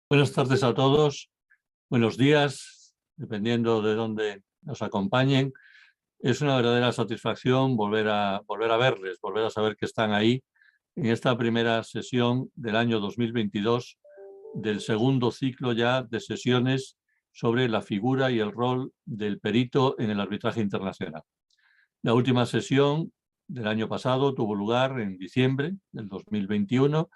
Buenas tardes a todos, buenos días, dependiendo de dónde nos acompañen. Es una verdadera satisfacción volver a verles, volver a saber que están ahí en esta primera sesión del año 2022, del segundo ciclo ya de sesiones sobre la figura y el rol del perito en el arbitraje internacional. La última sesión del año pasado tuvo lugar en diciembre del 2021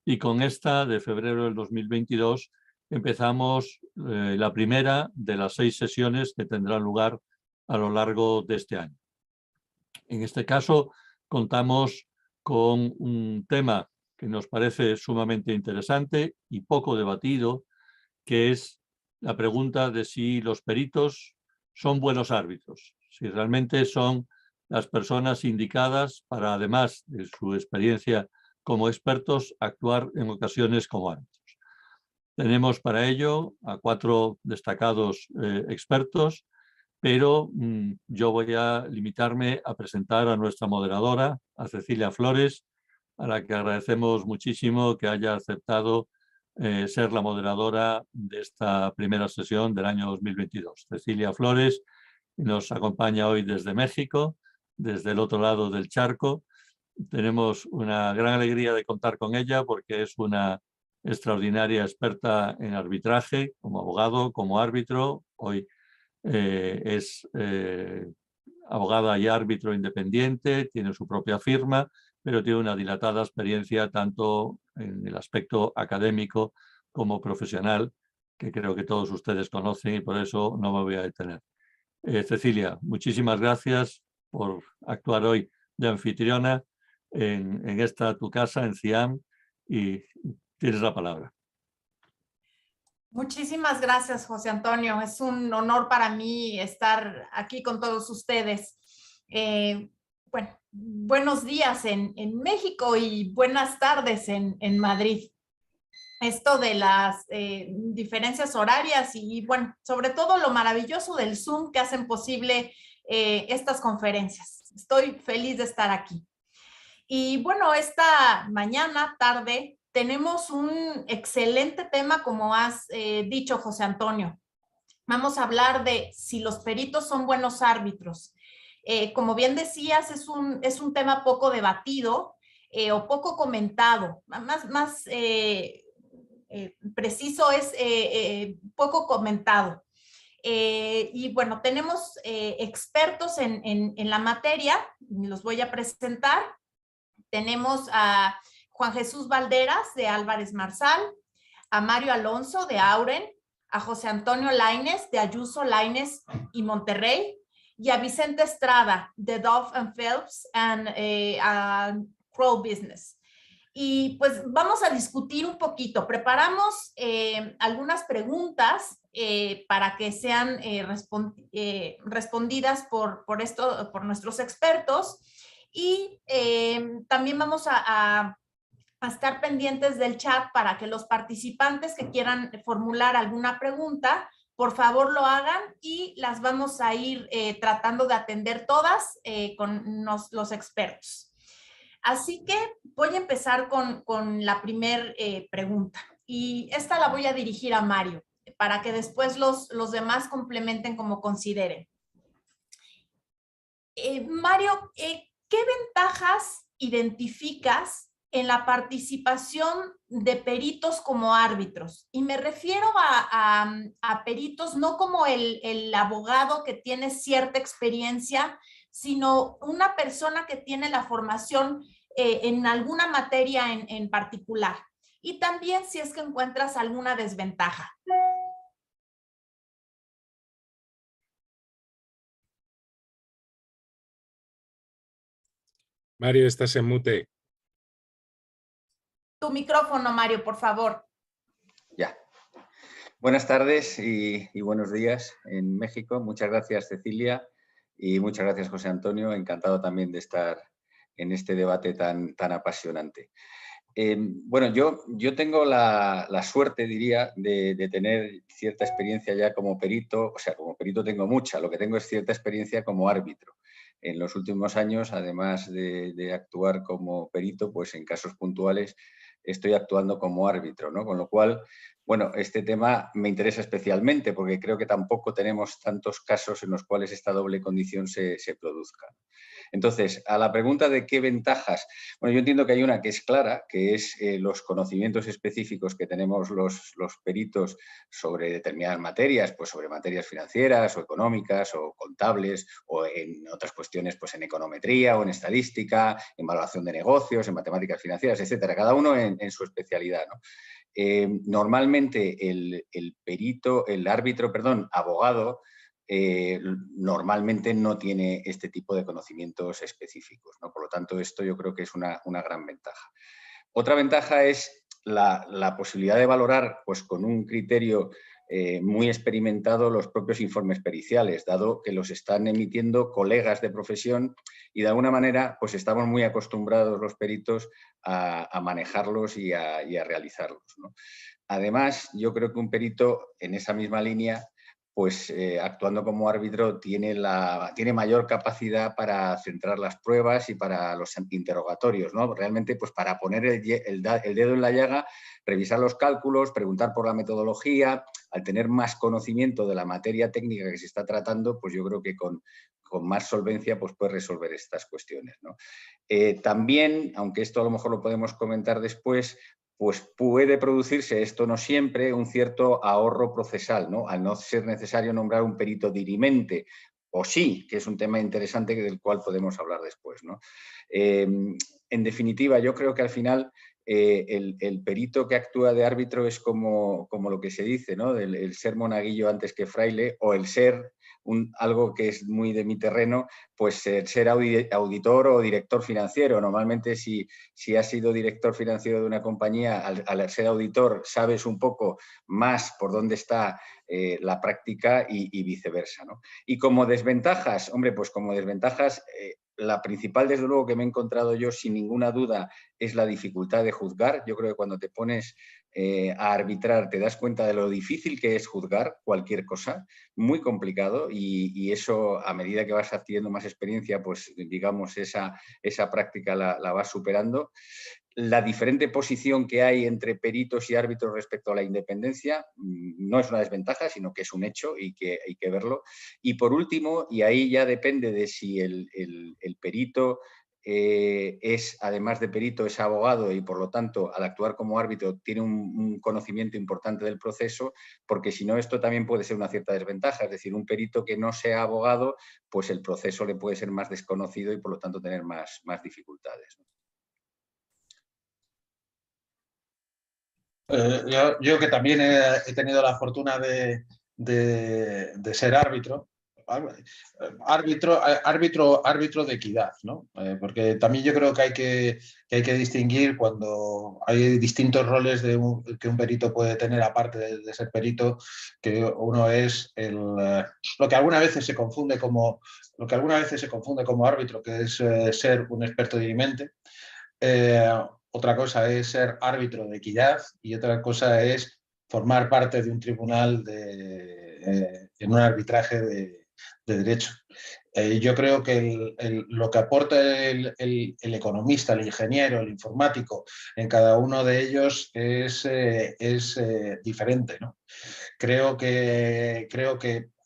y con esta de febrero del 2022 empezamos la primera de las 6 sesiones que tendrán lugar a lo largo de este año. En este caso contamos con un tema que nos parece sumamente interesante y poco debatido, que es la pregunta de si los peritos son buenos árbitros, si realmente son las personas indicadas para, además de su experiencia como expertos, actuar en ocasiones como árbitros. Tenemos para ello a 4 destacados expertos, pero yo voy a limitarme a presentar a nuestra moderadora, a Cecilia Flores, a la que agradecemos muchísimo que haya aceptado ser la moderadora de esta primera sesión del año 2022. Cecilia Flores nos acompaña hoy desde México, desde el otro lado del charco. Tenemos una gran alegría de contar con ella porque es una extraordinaria experta en arbitraje, como abogado, como árbitro. Hoy es abogada y árbitro independiente, tiene su propia firma, pero tiene una dilatada experiencia tanto en el aspecto académico como profesional, que creo que todos ustedes conocen y por eso no me voy a detener. Cecilia, muchísimas gracias por actuar hoy de anfitriona en esta tu casa, en CIAM, y tienes la palabra. Muchísimas gracias, José Antonio. Es un honor para mí estar aquí con todos ustedes. Bueno, buenos días en México y buenas tardes en Madrid. Esto de las diferencias horarias y, bueno, sobre todo lo maravilloso del Zoom que hacen posible estas conferencias. Estoy feliz de estar aquí. Y, bueno, esta mañana, tarde, tenemos un excelente tema, como has dicho, José Antonio. Vamos a hablar de si los peritos son buenos árbitros. Como bien decías, es un tema poco debatido o poco comentado. Más preciso es poco comentado. Y bueno, tenemos expertos en la materia, los voy a presentar. Tenemos a Juan Jesús Valderas de Álvarez Marsal, a Mario Alonso de Auren, a José Antonio Lainez de Ayuso, Lainez y Monterrey, y a Vicente Estrada de Dove & Phelps and Crow Business. Y pues vamos a discutir un poquito. Preparamos algunas preguntas para que sean respondidas por nuestros expertos. Y también vamos a estar pendientes del chat para que los participantes que quieran formular alguna pregunta, por favor lo hagan y las vamos a ir tratando de atender todas con los expertos. Así que voy a empezar con la primera pregunta. Y esta la voy a dirigir a Mario, para que después los demás complementen como consideren. Mario, ¿qué ventajas identificas en la participación de peritos como árbitros? Y me refiero a peritos no como el abogado que tiene cierta experiencia, sino una persona que tiene la formación en alguna materia en particular. Y también si es que encuentras alguna desventaja. Mario, estás en mute. Tu micrófono, Mario, por favor. Ya. Buenas tardes y buenos días en México. Muchas gracias, Cecilia, y muchas gracias, José Antonio. Encantado también de estar en este debate tan apasionante. Bueno, yo tengo la suerte, diría, de tener cierta experiencia ya como perito. O sea, como perito tengo mucha, lo que tengo es cierta experiencia como árbitro. En los últimos años, además de actuar como perito, pues en casos puntuales, estoy actuando como árbitro, ¿no? Con lo cual, bueno, este tema me interesa especialmente porque creo que tampoco tenemos tantos casos en los cuales esta doble condición se produzca. Entonces, a la pregunta de qué ventajas, bueno, yo entiendo que hay una que es clara, que es los conocimientos específicos que tenemos los peritos sobre determinadas materias, pues sobre materias financieras o económicas o contables o en otras cuestiones, pues en econometría o en estadística, en valoración de negocios, en matemáticas financieras, etcétera, cada uno en su especialidad, ¿no? Normalmente el árbitro, abogado, normalmente no tiene este tipo de conocimientos específicos, ¿no? Por lo tanto, esto yo creo que es una gran ventaja. Otra ventaja es la posibilidad de valorar, pues, con un criterio muy experimentado los propios informes periciales, dado que los están emitiendo colegas de profesión y de alguna manera pues estamos muy acostumbrados los peritos a manejarlos y a realizarlos, ¿no? Además, yo creo que un perito en esa misma línea, pues actuando como árbitro, tiene mayor capacidad para centrar las pruebas y para los interrogatorios, ¿no? Realmente, pues para poner el dedo en la llaga, revisar los cálculos, preguntar por la metodología, al tener más conocimiento de la materia técnica que se está tratando, pues yo creo que con más solvencia pues puede resolver estas cuestiones, ¿no? También, aunque esto a lo mejor lo podemos comentar después, pues puede producirse, esto no siempre, un cierto ahorro procesal, ¿no? Al no ser necesario nombrar un perito dirimente, o sí, que es un tema interesante del cual podemos hablar después, ¿no? En definitiva, yo creo que al final el perito que actúa de árbitro es como lo que se dice, ¿no? El ser monaguillo antes que fraile, o el ser algo que es muy de mi terreno, pues ser auditor o director financiero. Normalmente si has sido director financiero de una compañía, al ser auditor sabes un poco más por dónde está la práctica y viceversa, ¿no? Y como desventajas, hombre, pues como desventajas, la principal, desde luego, que me he encontrado yo sin ninguna duda es la dificultad de juzgar. Yo creo que cuando te pones a arbitrar te das cuenta de lo difícil que es juzgar cualquier cosa, muy complicado, y eso, a medida que vas adquiriendo más experiencia, pues digamos esa práctica la vas superando. La diferente posición que hay entre peritos y árbitros respecto a la independencia no es una desventaja, sino que es un hecho y que hay que verlo. Y por último, y ahí ya depende de si el perito además de perito, es abogado y por lo tanto al actuar como árbitro tiene un conocimiento importante del proceso, porque si no esto también puede ser una cierta desventaja. Es decir, un perito que no sea abogado, pues el proceso le puede ser más desconocido y por lo tanto tener más dificultades, ¿no? Yo que también he tenido la fortuna de ser árbitro de equidad, ¿no? Porque también yo creo que hay que distinguir cuando hay distintos roles que un perito puede tener, aparte de ser perito, que uno es lo que algunas veces se confunde como árbitro, que es ser un experto dirimente. Otra cosa es ser árbitro de equidad y otra cosa es formar parte de un tribunal en un arbitraje de derecho. Yo creo que lo que aporta el economista, el ingeniero, el informático en cada uno de ellos es diferente, ¿no? Creo que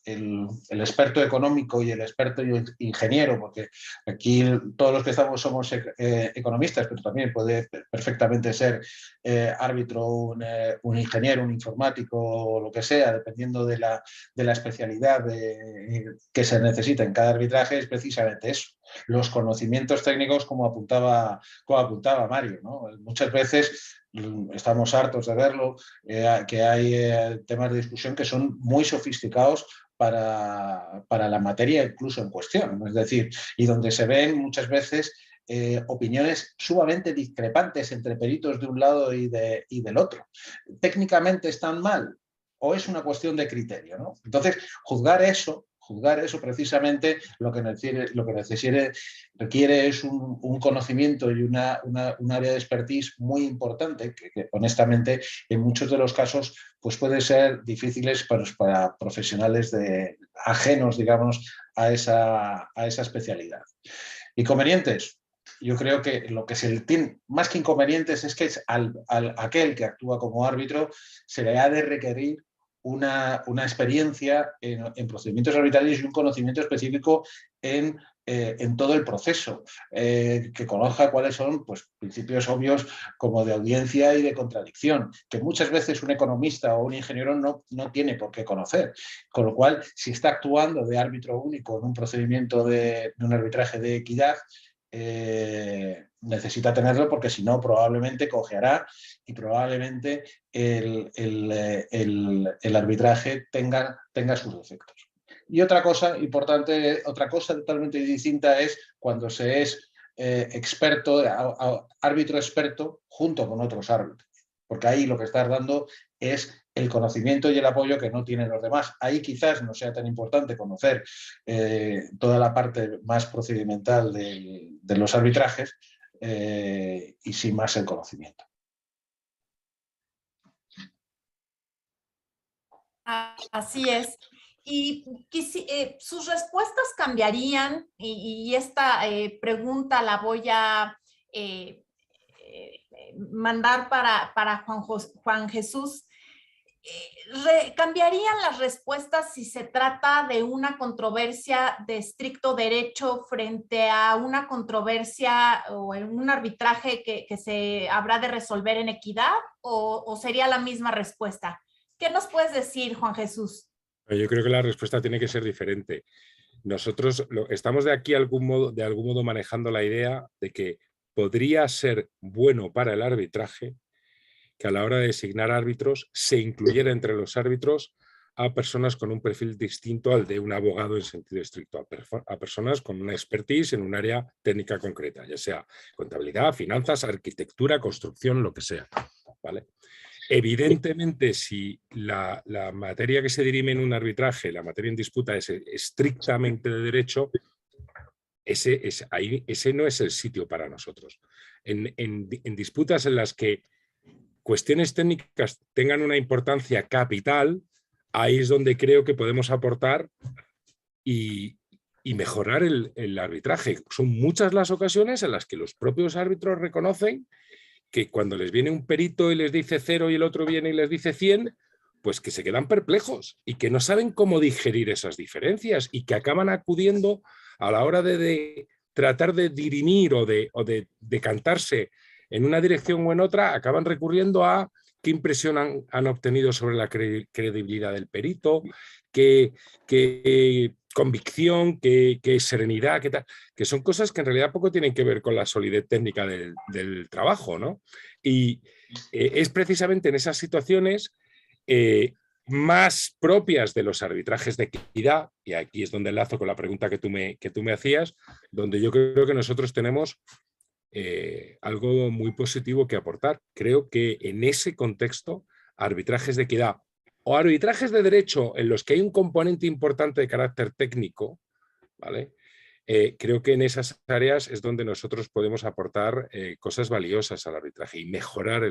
el experto económico y el experto ingeniero, porque aquí todos los que estamos somos economistas, pero también puede perfectamente ser árbitro, un ingeniero, un informático, o lo que sea, dependiendo de la especialidad que se necesita en cada arbitraje, es precisamente eso. Los conocimientos técnicos, como apuntaba Mario, ¿no? Muchas veces estamos hartos de verlo, que hay temas de discusión que son muy sofisticados para la materia incluso en cuestión, es decir, y donde se ven muchas veces opiniones sumamente discrepantes entre peritos de un lado y del otro. ¿Técnicamente están mal o es una cuestión de criterio, ¿no? Entonces, juzgar eso precisamente lo que requiere es un conocimiento y un área de expertise muy importante que honestamente en muchos de los casos pues puede ser difíciles para profesionales ajenos, digamos, a esa especialidad. ¿Inconvenientes? yo creo que lo que se tiene más que inconvenientes es que aquel que actúa como árbitro se le ha de requerir una experiencia en procedimientos arbitrales y un conocimiento específico en todo el proceso, que conozca cuáles son, pues, principios obvios como de audiencia y de contradicción, que muchas veces un economista o un ingeniero no tiene por qué conocer. Con lo cual, si está actuando de árbitro único en un procedimiento de un arbitraje de equidad, necesita tenerlo, porque si no probablemente cojeará y probablemente el arbitraje tenga sus defectos. Y otra cosa importante, otra cosa totalmente distinta es cuando se es experto, árbitro experto junto con otros árbitros, porque ahí lo que estás dando es el conocimiento y el apoyo que no tienen los demás. Ahí quizás no sea tan importante conocer toda la parte más procedimental de los arbitrajes, y sí más el conocimiento. Así es. Y sus respuestas cambiarían, y esta pregunta la voy a mandar para Juan Jesús. ¿Cambiarían las respuestas si se trata de una controversia de estricto derecho frente a una controversia o en un arbitraje que se habrá de resolver en equidad, o sería la misma respuesta? ¿Qué nos puedes decir, Juan Jesús? Yo creo que la respuesta tiene que ser diferente. Nosotros estamos de aquí de algún modo manejando la idea de que podría ser bueno para el arbitraje que a la hora de designar árbitros se incluyera entre los árbitros a personas con un perfil distinto al de un abogado en sentido estricto, a personas con una expertise en un área técnica concreta, ya sea contabilidad, finanzas, arquitectura, construcción, lo que sea, ¿vale? Evidentemente, si la materia que se dirime en un arbitraje, la materia en disputa, es estrictamente de derecho, ese no es el sitio para nosotros. En disputas en las que cuestiones técnicas tengan una importancia capital, ahí es donde creo que podemos aportar y mejorar el arbitraje. Son muchas las ocasiones en las que los propios árbitros reconocen que cuando les viene un perito y les dice 0 y el otro viene y les dice 100, pues que se quedan perplejos y que no saben cómo digerir esas diferencias y que acaban acudiendo a la hora de tratar de dirimir o de decantarse en una dirección o en otra, acaban recurriendo a qué impresión han obtenido sobre la credibilidad del perito, qué convicción, qué serenidad, qué tal, que son cosas que en realidad poco tienen que ver con la solidez técnica del trabajo, ¿no? Y es precisamente en esas situaciones más propias de los arbitrajes de equidad, y aquí es donde enlazo con la pregunta que tú me hacías, donde yo creo que nosotros tenemos algo muy positivo que aportar. Creo que en ese contexto, arbitrajes de equidad o arbitrajes de derecho en los que hay un componente importante de carácter técnico, ¿vale? Creo que en esas áreas es donde nosotros podemos aportar cosas valiosas al arbitraje y mejorar,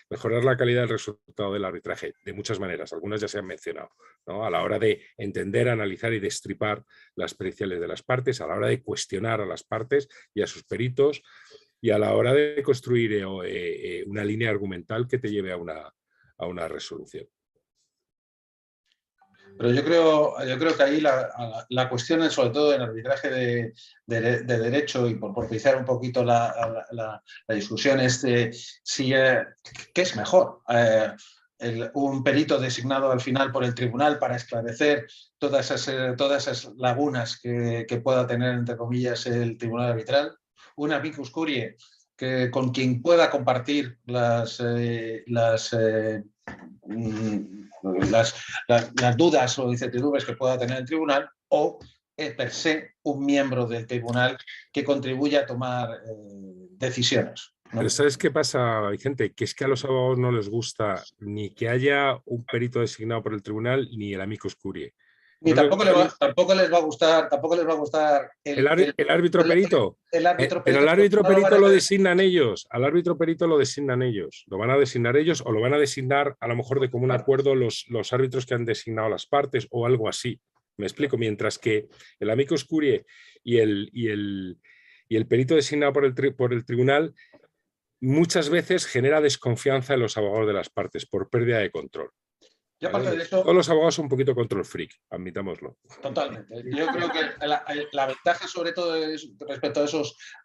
mejorar la calidad del resultado del arbitraje de muchas maneras. Algunas ya se han mencionado, ¿no? A la hora de entender, analizar y destripar las periciales de las partes, a la hora de cuestionar a las partes y a sus peritos, y a la hora de construir una línea argumental que te lleve a una resolución. Pero yo creo que ahí la cuestión es, sobre todo en arbitraje de derecho, y por propiciar un poquito la discusión, es si qué es mejor. Un perito designado al final por el tribunal para esclarecer todas esas lagunas que pueda tener, entre comillas, el tribunal arbitral. Un amicus curiae con quien pueda compartir las dudas o incertidumbres que pueda tener el tribunal, o per se un miembro del tribunal que contribuya a tomar decisiones, ¿no? Pero ¿sabes qué pasa, Vicente? Que es que a los abogados no les gusta ni que haya un perito designado por el tribunal ni el amicus curiae. Y tampoco les va a gustar el árbitro perito. Pero al árbitro perito lo designan ellos. Al árbitro perito lo designan ellos. Lo van a designar ellos, o lo van a designar a lo mejor de común acuerdo los árbitros que han designado las partes o algo así. Me explico. Mientras que el amicus curiae y y el perito designado por el tribunal muchas veces genera desconfianza en los abogados de las partes por pérdida de control. Y aparte de eso, todos los abogados son un poquito control freak, admitámoslo. Totalmente. Yo creo que la ventaja, sobre todo respecto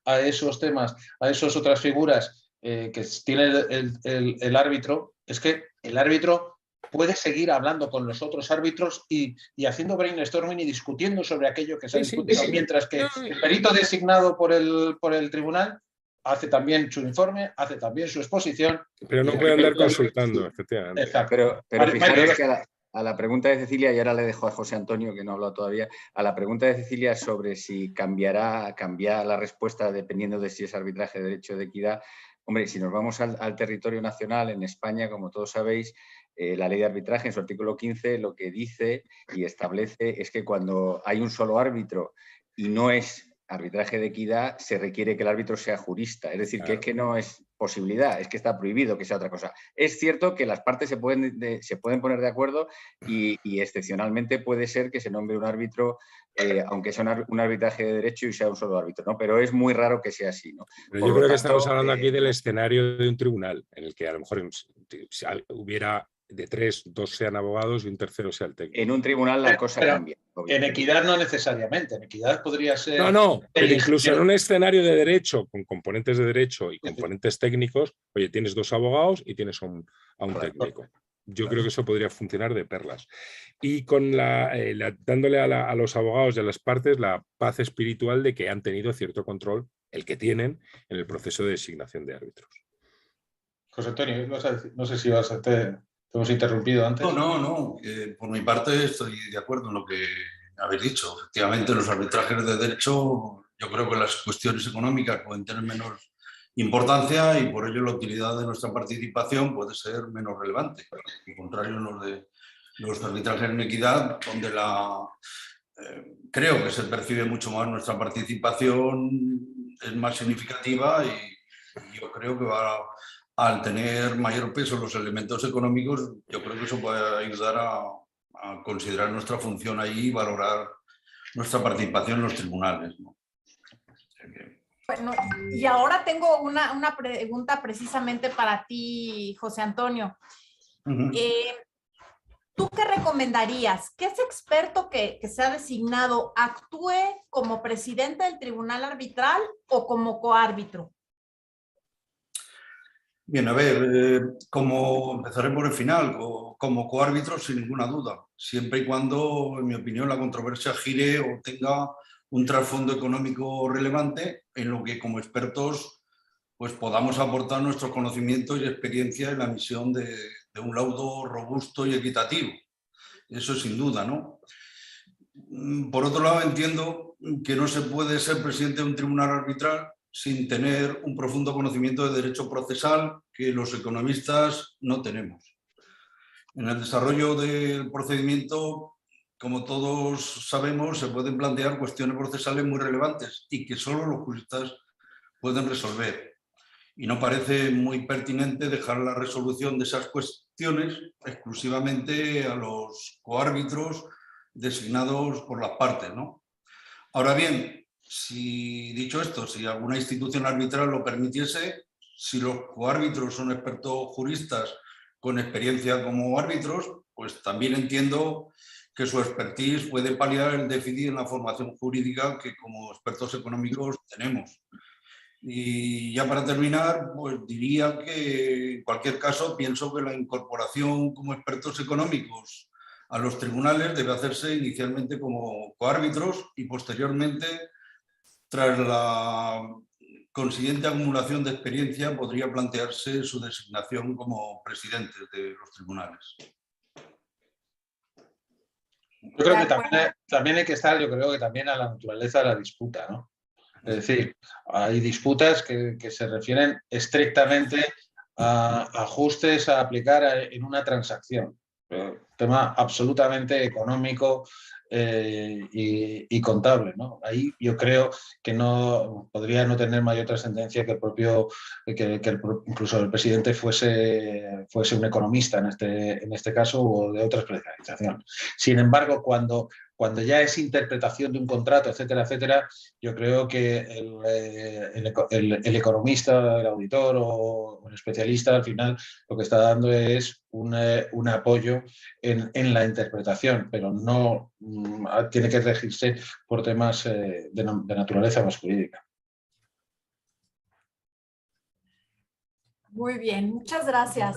a esos temas, a esas otras figuras que tiene el árbitro, es que el árbitro puede seguir hablando con los otros árbitros y haciendo brainstorming y discutiendo sobre aquello que se ha discutido, mientras que el perito designado por el tribunal hace también su informe, hace también su exposición. Pero no puede andar consultando, efectivamente. Exacto. Pero fijaros que a la pregunta de Cecilia, y ahora le dejo a José Antonio, que no ha hablado todavía, a la pregunta de Cecilia sobre si cambia la respuesta dependiendo de si es arbitraje de derecho de equidad. Hombre, si nos vamos al territorio nacional, en España, como todos sabéis, la ley de arbitraje en su artículo 15 lo que dice y establece es que cuando hay un solo árbitro y no es arbitraje de equidad, se requiere que el árbitro sea jurista. Es decir, que es que no es posibilidad, es que está prohibido que sea otra cosa. Es cierto que las partes se pueden poner de acuerdo y excepcionalmente puede ser que se nombre un árbitro, aunque sea un arbitraje de derecho y sea un solo árbitro, ¿no? Pero es muy raro que sea así, ¿no? Pero yo creo que estamos hablando aquí del escenario de un tribunal, en el que a lo mejor hubiera de 3, 2 sean abogados y un tercero sea el técnico. En un tribunal la cosa cambia. En equidad no necesariamente, en equidad podría ser... No, pero incluso en un escenario de derecho, con componentes de derecho y componentes técnicos, oye, tienes 2 abogados y tienes a un técnico. Yo creo que eso podría funcionar de perlas. Y con dándole a los abogados y a las partes la paz espiritual de que han tenido cierto control, el que tienen, en el proceso de designación de árbitros. José Antonio, no sé si vas a... Te hemos interrumpido antes. No. Por mi parte estoy de acuerdo en lo que habéis dicho. Efectivamente, los arbitrajes de derecho, yo creo que las cuestiones económicas pueden tener menos importancia y por ello la utilidad de nuestra participación puede ser menos relevante. Al contrario, los arbitrajes en equidad, donde creo que se percibe mucho más nuestra participación, es más significativa y yo creo que al tener mayor peso los elementos económicos, yo creo que eso puede ayudar a considerar nuestra función ahí y valorar nuestra participación en los tribunales, ¿no? Bueno, y ahora tengo una pregunta precisamente para ti, José Antonio. ¿Tú qué recomendarías? ¿Que ese experto que se ha designado actúe como presidente del tribunal arbitral o como coárbitro? Bien, a ver, empezaré por el final, como coárbitro sin ninguna duda, siempre y cuando, en mi opinión, la controversia gire o tenga un trasfondo económico relevante en lo que como expertos pues podamos aportar nuestros conocimientos y experiencia en la emisión de un laudo robusto y equitativo. Eso sin duda, ¿no? Por otro lado, entiendo que no se puede ser presidente de un tribunal arbitral sin tener un profundo conocimiento de derecho procesal que los economistas no tenemos. En el desarrollo del procedimiento, como todos sabemos, se pueden plantear cuestiones procesales muy relevantes y que solo los juristas pueden resolver. Y no parece muy pertinente dejar la resolución de esas cuestiones exclusivamente a los coárbitros designados por las partes, ¿no? Ahora bien, dicho esto, si alguna institución arbitral lo permitiese, si los coárbitros son expertos juristas con experiencia como árbitros, pues también entiendo que su expertise puede paliar el déficit en la formación jurídica que como expertos económicos tenemos. Y ya para terminar, pues diría que en cualquier caso pienso que la incorporación como expertos económicos a los tribunales debe hacerse inicialmente como coárbitros y posteriormente, tras la consiguiente acumulación de experiencia, podría plantearse su designación como presidentes de los tribunales. Yo creo que también hay que estar, yo creo que también a la naturaleza de la disputa, ¿no? Es decir, hay disputas que se refieren estrictamente a ajustes a aplicar en una transacción. Tema absolutamente económico y contable, ¿no? Ahí yo creo que no podría no tener mayor trascendencia que incluso el presidente fuese un economista en este caso o de otra especialización. Sin embargo, cuando cuando ya es interpretación de un contrato, etcétera, etcétera, yo creo que el economista, el auditor o el especialista al final lo que está dando es un apoyo en la interpretación, pero no tiene que regirse por temas de naturaleza más jurídica. Muy bien, muchas gracias.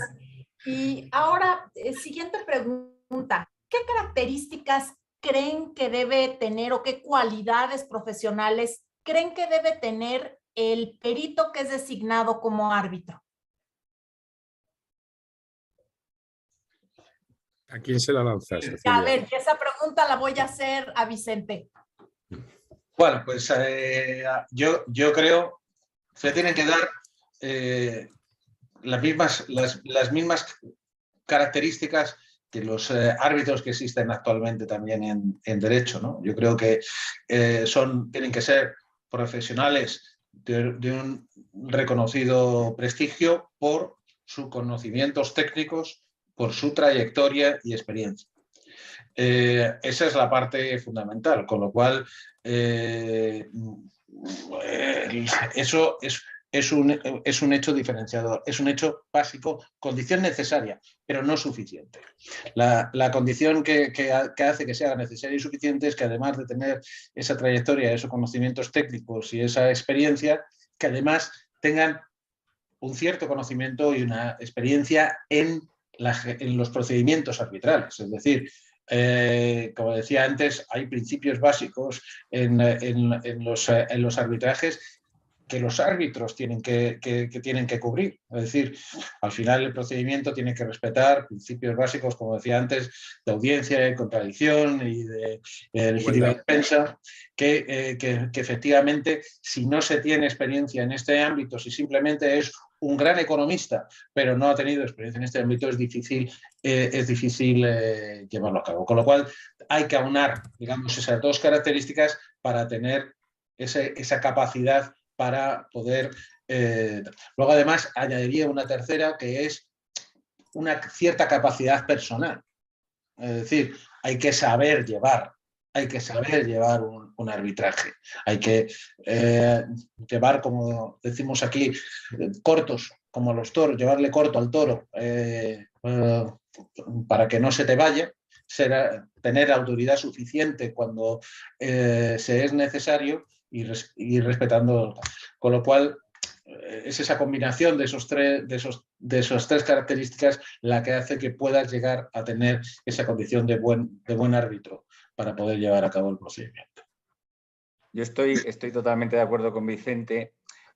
Y ahora, siguiente pregunta. ¿Qué características creen que debe tener o qué cualidades profesionales creen que debe tener el perito que es designado como árbitro? ¿A quién se la lanzas, Cecilia? A ver, esa pregunta la voy a hacer a Vicente. Bueno, pues yo creo que se tienen que dar las mismas características que los árbitros que existen actualmente también en derecho, ¿no? Yo creo que tienen que ser profesionales de un reconocido prestigio por sus conocimientos técnicos, por su trayectoria y experiencia. Esa es la parte fundamental, con lo cual eso es un hecho diferenciador, es un hecho básico, condición necesaria, pero no suficiente. La condición que hace que sea necesaria y suficiente es que además de tener esa trayectoria, esos conocimientos técnicos y esa experiencia, que además tengan un cierto conocimiento y una experiencia en los procedimientos arbitrales. Es decir, como decía antes, hay principios básicos en los arbitrajes que los árbitros tienen que cubrir. Es decir, al final el procedimiento tiene que respetar principios básicos, como decía antes, de audiencia, de contradicción y de legítima defensa, que efectivamente, si no se tiene experiencia en este ámbito, si simplemente es un gran economista, pero no ha tenido experiencia en este ámbito, es difícil llevarlo a cabo. Con lo cual, hay que aunar, digamos, esas dos características para tener esa capacidad para poder... Luego, además, añadiría una tercera, que es una cierta capacidad personal. Es decir, hay que saber llevar un arbitraje. Hay que llevar, como decimos aquí, cortos, como los toros, llevarle corto al toro para que no se te vaya, tener autoridad suficiente cuando se es necesario y respetando. Con lo cual, es esa combinación de esas tres características la que hace que puedas llegar a tener esa condición de buen árbitro para poder llevar a cabo el procedimiento. Yo estoy totalmente de acuerdo con Vicente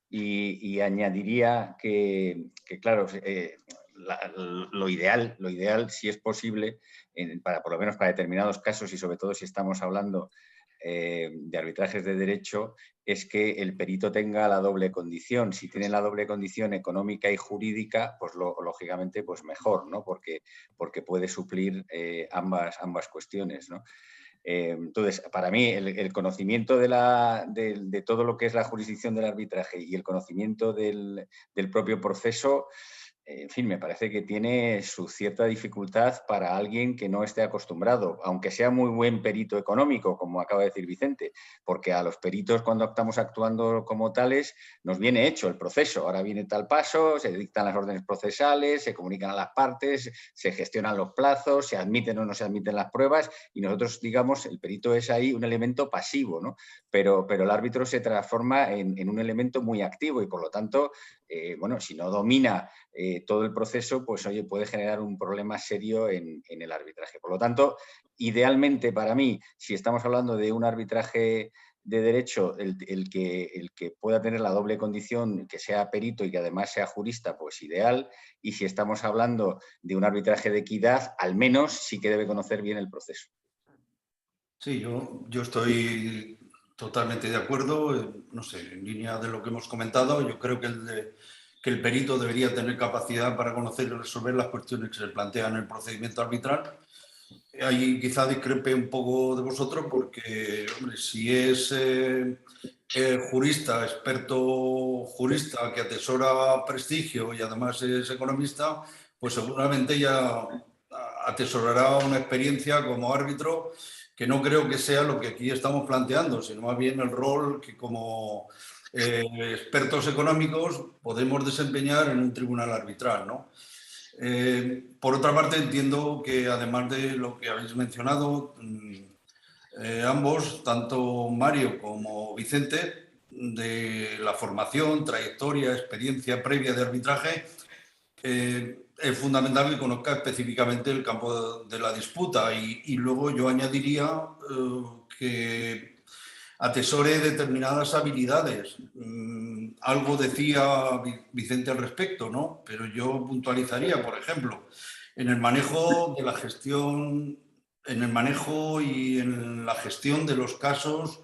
y añadiría que claro, lo ideal, si es posible, por lo menos para determinados casos y sobre todo si estamos hablando de arbitrajes de derecho, es que el perito tenga la doble condición. Si tiene la doble condición económica y jurídica, pues lógicamente pues mejor, ¿no? Porque puede suplir ambas cuestiones, ¿no? Entonces, para mí, el conocimiento de todo lo que es la jurisdicción del arbitraje y el conocimiento del propio proceso, en fin, me parece que tiene su cierta dificultad para alguien que no esté acostumbrado, aunque sea muy buen perito económico, como acaba de decir Vicente, porque a los peritos cuando estamos actuando como tales nos viene hecho el proceso. Ahora viene tal paso, se dictan las órdenes procesales, se comunican a las partes, se gestionan los plazos, se admiten o no se admiten las pruebas y nosotros, digamos, el perito es ahí un elemento pasivo, ¿no? Pero el árbitro se transforma en un elemento muy activo y por lo tanto, bueno, si no domina todo el proceso, pues oye, puede generar un problema serio en el arbitraje. Por lo tanto, idealmente para mí, si estamos hablando de un arbitraje de derecho, el que pueda tener la doble condición, que sea perito y que además sea jurista, pues ideal. Y si estamos hablando de un arbitraje de equidad, al menos sí que debe conocer bien el proceso. Sí, yo estoy totalmente de acuerdo, no sé, en línea de lo que hemos comentado. Yo creo que el perito debería tener capacidad para conocer y resolver las cuestiones que se plantean en el procedimiento arbitral. Ahí quizá discrepe un poco de vosotros porque, hombre, si es jurista, experto jurista que atesora prestigio y además es economista, pues seguramente ya atesorará una experiencia como árbitro que no creo que sea lo que aquí estamos planteando, sino más bien el rol que como expertos económicos podemos desempeñar en un tribunal arbitral, ¿no? Por otra parte, entiendo que además de lo que habéis mencionado, ambos, tanto Mario como Vicente, de la formación, trayectoria, experiencia previa de arbitraje, es fundamental que conozca específicamente el campo de la disputa y luego yo añadiría que atesore determinadas habilidades. Algo decía Vicente al respecto, ¿no? Pero yo puntualizaría, por ejemplo, en el manejo de la gestión, en el manejo y en la gestión de los casos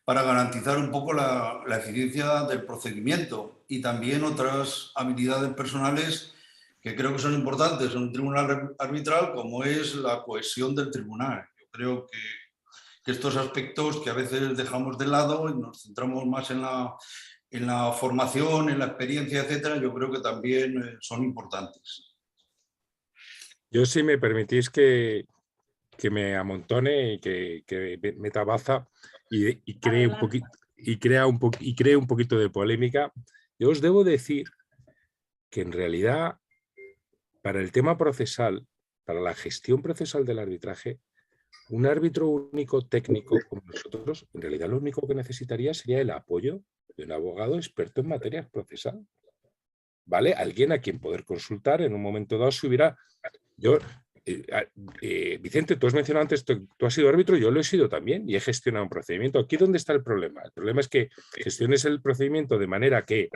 para garantizar un poco la eficiencia del procedimiento y también otras habilidades personales que creo que son importantes en un tribunal arbitral, como es la cohesión del tribunal. Yo creo que estos aspectos que a veces dejamos de lado y nos centramos más en la formación, en la experiencia, etcétera, yo creo que también son importantes. Yo, si me permitís que me amontone y que meta baza y cree un poquito y cree un poquito de polémica, yo os debo decir que en realidad para el tema procesal, para la gestión procesal del arbitraje, un árbitro único técnico como nosotros, en realidad lo único que necesitaría sería el apoyo de un abogado experto en materia procesal. ¿Vale? Alguien a quien poder consultar en un momento dado si hubiera... Vicente, tú has mencionado antes, tú has sido árbitro, yo lo he sido también y he gestionado un procedimiento. ¿Aquí dónde está el problema? El problema es que gestiones el procedimiento de manera que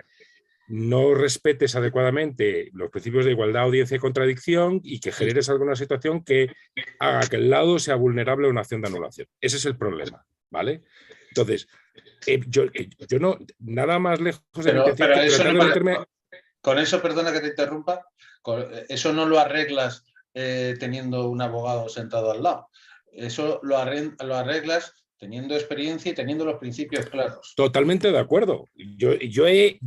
no respetes adecuadamente los principios de igualdad, audiencia y contradicción y que generes alguna situación que haga que el lado sea vulnerable a una acción de anulación. Ese es el problema, ¿vale? Entonces, yo no, nada más lejos de la intención que tratar de meterme... Con eso, perdona que te interrumpa, eso no lo arreglas teniendo un abogado sentado al lado. Eso lo arreglas teniendo experiencia y teniendo los principios claros. Totalmente de acuerdo. Yo he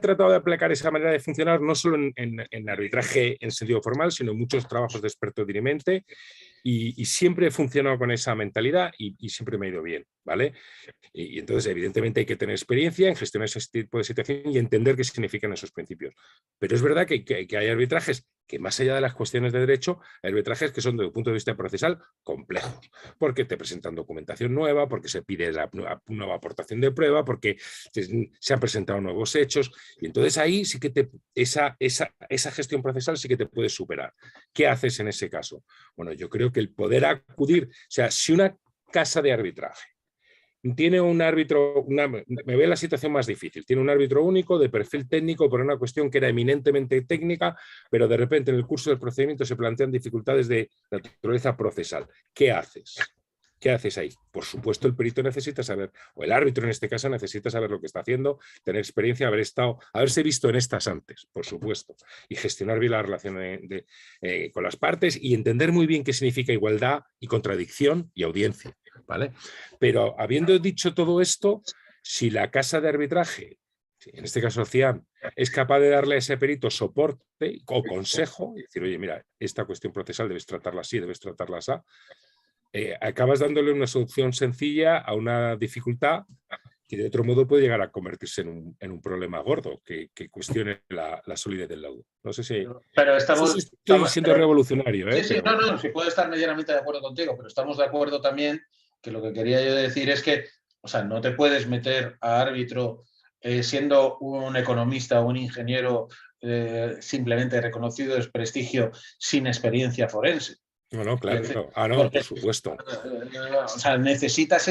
tratado de aplicar esa manera de funcionar no solo en arbitraje en sentido formal, sino en muchos trabajos de experto dirimente y siempre he funcionado con esa mentalidad y siempre me ha ido bien, ¿vale? Y entonces, evidentemente, hay que tener experiencia en gestionar ese tipo de situación y entender qué significan esos principios. Pero es verdad que hay arbitrajes que, más allá de las cuestiones de derecho, hay arbitrajes que son, desde el punto de vista procesal, complejos, porque te presentan documentación nueva, porque se pide la nueva aportación de prueba, porque se han presentado nuevos hechos, y entonces ahí sí que esa gestión procesal sí que te puedes superar. ¿Qué haces en ese caso? Bueno, yo creo que el poder acudir, o sea, si una casa de arbitraje tiene un árbitro, me ve la situación más difícil, tiene un árbitro único de perfil técnico por una cuestión que era eminentemente técnica, pero de repente en el curso del procedimiento se plantean dificultades de naturaleza procesal. ¿Qué haces? ¿Qué haces ahí? Por supuesto, el perito necesita saber, o el árbitro en este caso necesita saber lo que está haciendo, tener experiencia, haberse visto en estas antes, por supuesto, y gestionar bien la relación con las partes y entender muy bien qué significa igualdad y contradicción y audiencia, ¿vale? Pero habiendo dicho todo esto, si la casa de arbitraje, en este caso CIAM, es capaz de darle a ese perito soporte o consejo, y decir, oye, mira, esta cuestión procesal debes tratarla así, debes tratarla así, acabas dándole una solución sencilla a una dificultad que de otro modo puede llegar a convertirse en un problema gordo que cuestione la solidez del laudo. No sé si... Pero estoy siendo revolucionario. Sí, no, sí puedo estar medianamente de acuerdo contigo, pero estamos de acuerdo también que lo que quería yo decir es que, o sea, no te puedes meter a árbitro siendo un economista o un ingeniero simplemente reconocido de prestigio sin experiencia forense. No, claro. Porque, por supuesto. O sea, necesitas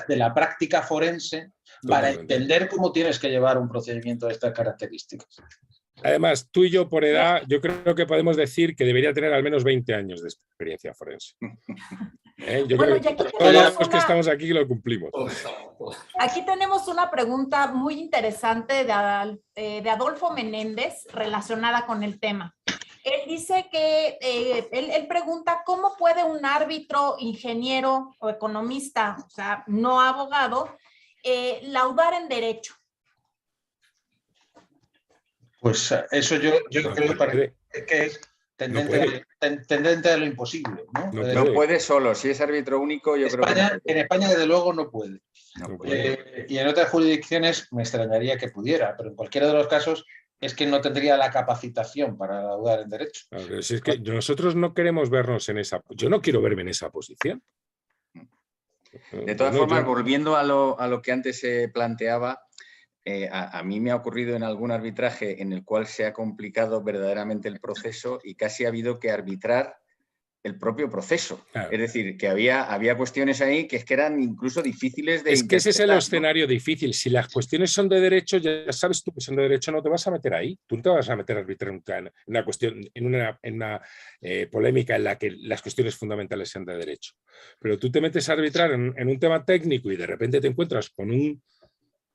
de la práctica forense para entender cómo tienes que llevar un procedimiento de estas características. Además, tú y yo por edad, yo creo que podemos decir que debería tener al menos 20 años de experiencia forense. Yo creo que todos los que estamos aquí lo cumplimos. Aquí tenemos una pregunta muy interesante de Adolfo Menéndez relacionada con el tema. Él dice que, él pregunta cómo puede un árbitro, ingeniero o economista, o sea, no abogado, laudar en derecho. Pues eso yo creo que es tendente a lo imposible, ¿no? No puede solo, si es árbitro único, yo creo que no. En España, desde luego, no puede. No puede. Y en otras jurisdicciones me extrañaría que pudiera, pero en cualquiera de los casos es que no tendría la capacitación para laudar en derecho. Claro, si es que nosotros no queremos vernos en esa... Yo no quiero verme en esa posición. De todas formas, volviendo a lo que antes se planteaba, a mí me ha ocurrido en algún arbitraje en el cual se ha complicado verdaderamente el proceso y casi ha habido que arbitrar el propio proceso. Claro. Es decir, que había cuestiones ahí que eran incluso difíciles de Es que ese es el ¿no? escenario difícil. Si las cuestiones son de derecho, ya sabes tú que son de derecho, no te vas a meter ahí. Tú no te vas a meter a arbitrar en una cuestión, en una polémica en la que las cuestiones fundamentales sean de derecho. Pero tú te metes a arbitrar en un tema técnico y de repente te encuentras con un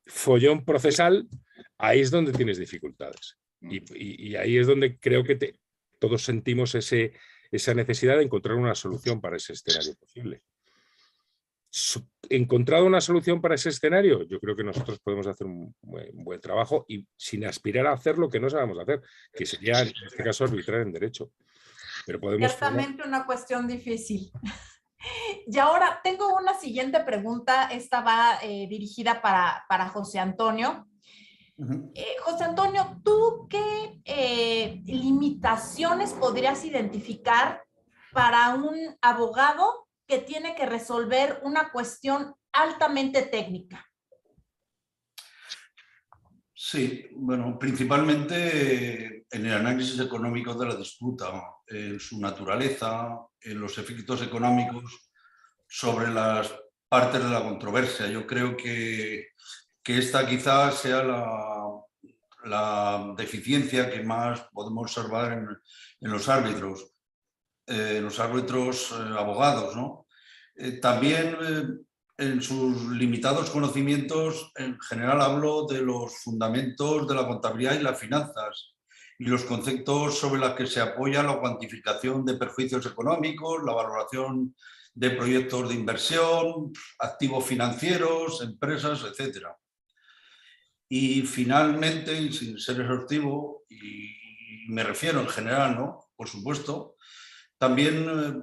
follón procesal, ahí es donde tienes dificultades. Y ahí es donde creo que todos sentimos esa necesidad de encontrar una solución para ese escenario posible. Encontrado una solución para ese escenario, yo creo que nosotros podemos hacer un buen trabajo y sin aspirar a hacer lo que no sabemos hacer, que sería en este caso arbitrar en derecho. Pero podemos ciertamente una cuestión difícil. Y ahora tengo una siguiente pregunta, esta va dirigida para José Antonio. José Antonio, ¿tú qué limitaciones podrías identificar para un abogado que tiene que resolver una cuestión altamente técnica? Sí, bueno, principalmente en el análisis económico de la disputa, en su naturaleza, en los efectos económicos sobre las partes de la controversia. Yo creo que esta quizás sea la deficiencia que más podemos observar en los árbitros, abogados, ¿no? También en sus limitados conocimientos, en general hablo de los fundamentos de la contabilidad y las finanzas y los conceptos sobre los que se apoya la cuantificación de perjuicios económicos, la valoración de proyectos de inversión, activos financieros, empresas, etc. Y finalmente, y sin ser exhaustivo, y me refiero en general, ¿no? Por supuesto, también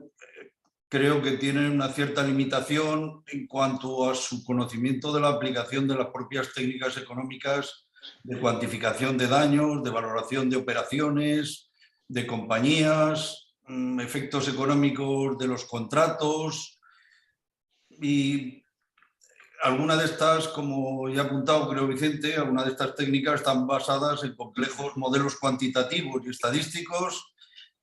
creo que tienen una cierta limitación en cuanto a su conocimiento de la aplicación de las propias técnicas económicas de cuantificación de daños, de valoración de operaciones, de compañías, efectos económicos de los contratos. Y algunas de estas, como ya ha apuntado creo Vicente, algunas de estas técnicas están basadas en complejos modelos cuantitativos y estadísticos,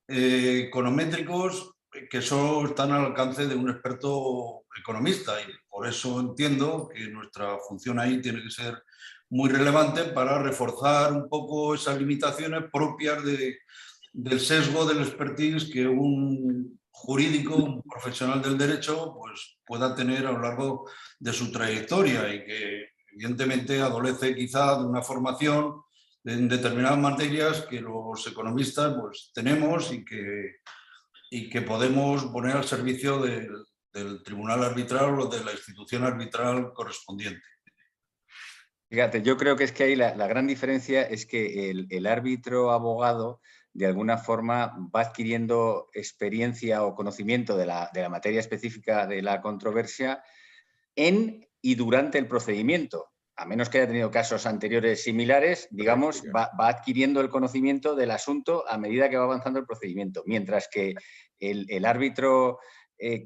econométricos, que solo están al alcance de un experto economista, y por eso entiendo que nuestra función ahí tiene que ser muy relevante para reforzar un poco esas limitaciones propias del sesgo del expertise que un jurídico, un profesional del derecho, pues pueda tener a lo largo de su trayectoria y que evidentemente adolece quizá de una formación en determinadas materias que los economistas pues tenemos y que podemos poner al servicio del tribunal arbitral o de la institución arbitral correspondiente. Fíjate, yo creo que es que ahí la gran diferencia es que el árbitro abogado de alguna forma va adquiriendo experiencia o conocimiento de la materia específica de la controversia en y durante el procedimiento. A menos que haya tenido casos anteriores similares, digamos, va adquiriendo el conocimiento del asunto a medida que va avanzando el procedimiento. Mientras que el árbitro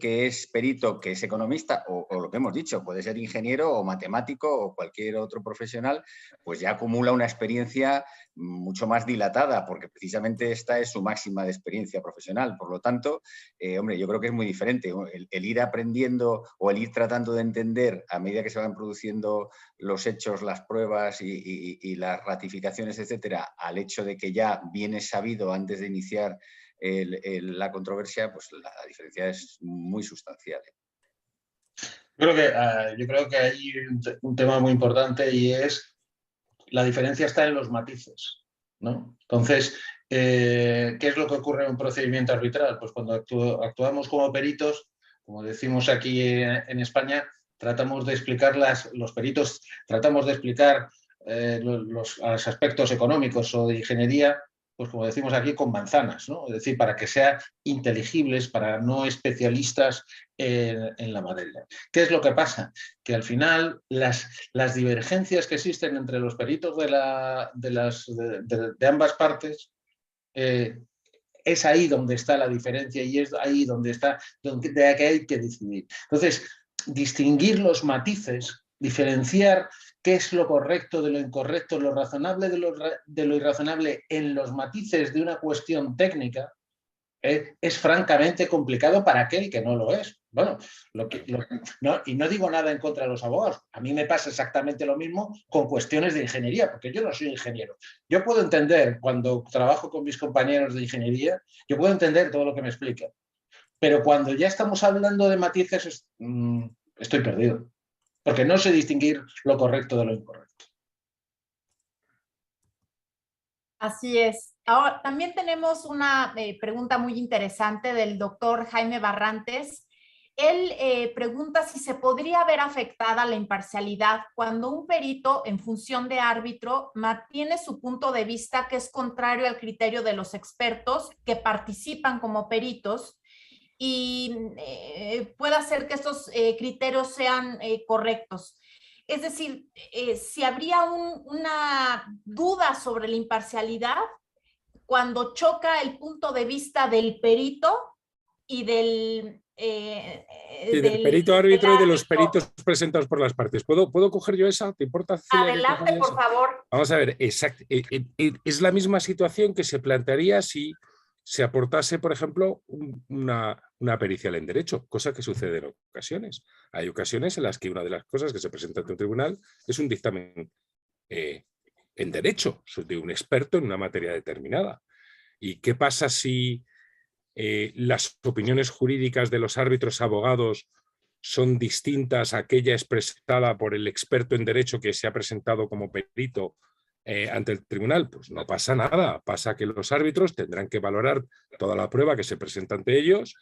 que es perito, que es economista, o lo que hemos dicho, puede ser ingeniero o matemático o cualquier otro profesional, pues ya acumula una experiencia mucho más dilatada, porque precisamente esta es su máxima de experiencia profesional. Por lo tanto, hombre, yo creo que es muy diferente el ir aprendiendo o el ir tratando de entender a medida que se van produciendo los hechos, las pruebas y las ratificaciones, etcétera, al hecho de que ya viene sabido antes de iniciar la controversia, pues la diferencia es muy sustancial. Yo creo que hay un tema muy importante y es la diferencia está en los matices, ¿no? Entonces, ¿qué es lo que ocurre en un procedimiento arbitral? Pues cuando actuamos como peritos, como decimos aquí en España, tratamos de explicar los peritos tratamos de explicar los aspectos económicos o de ingeniería pues como decimos aquí, con manzanas, ¿no? Es decir, para que sean inteligibles, para no especialistas en la materia. ¿Qué es lo que pasa? Que al final las divergencias que existen entre los peritos de ambas partes es ahí donde está la diferencia y es ahí donde hay que decidir. Entonces, distinguir los matices, diferenciar qué es lo correcto de lo incorrecto, lo razonable de lo irrazonable en los matices de una cuestión técnica, es francamente complicado para aquel que no lo es. Bueno, y no digo nada en contra de los abogados. A mí me pasa exactamente lo mismo con cuestiones de ingeniería, porque yo no soy ingeniero. Yo puedo entender, cuando trabajo con mis compañeros de ingeniería, yo puedo entender todo lo que me explican. Pero cuando ya estamos hablando de matices, estoy perdido. Porque no sé distinguir lo correcto de lo incorrecto. Así es. Ahora, también tenemos una pregunta muy interesante del doctor Jaime Barrantes. Él pregunta si se podría ver afectada la imparcialidad cuando un perito, en función de árbitro, mantiene su punto de vista que es contrario al criterio de los expertos que participan como peritos y puede hacer que estos criterios sean correctos. Es decir, si habría una duda sobre la imparcialidad cuando choca el punto de vista del perito y del perito árbitro y de los peritos presentados por las partes. ¿Puedo coger yo esa? ¿Te importa, Celia? Adelante, por favor. Vamos a ver, exacto. Es la misma situación que se plantearía si se aportase, por ejemplo, una pericial en derecho, cosa que sucede en ocasiones. Hay ocasiones en las que una de las cosas que se presenta ante un tribunal es un dictamen en derecho, de un experto en una materia determinada. ¿Y qué pasa si las opiniones jurídicas de los árbitros abogados son distintas a aquella expresada por el experto en derecho que se ha presentado como perito ante el tribunal? Pues no pasa nada, pasa que los árbitros tendrán que valorar toda la prueba que se presenta ante ellos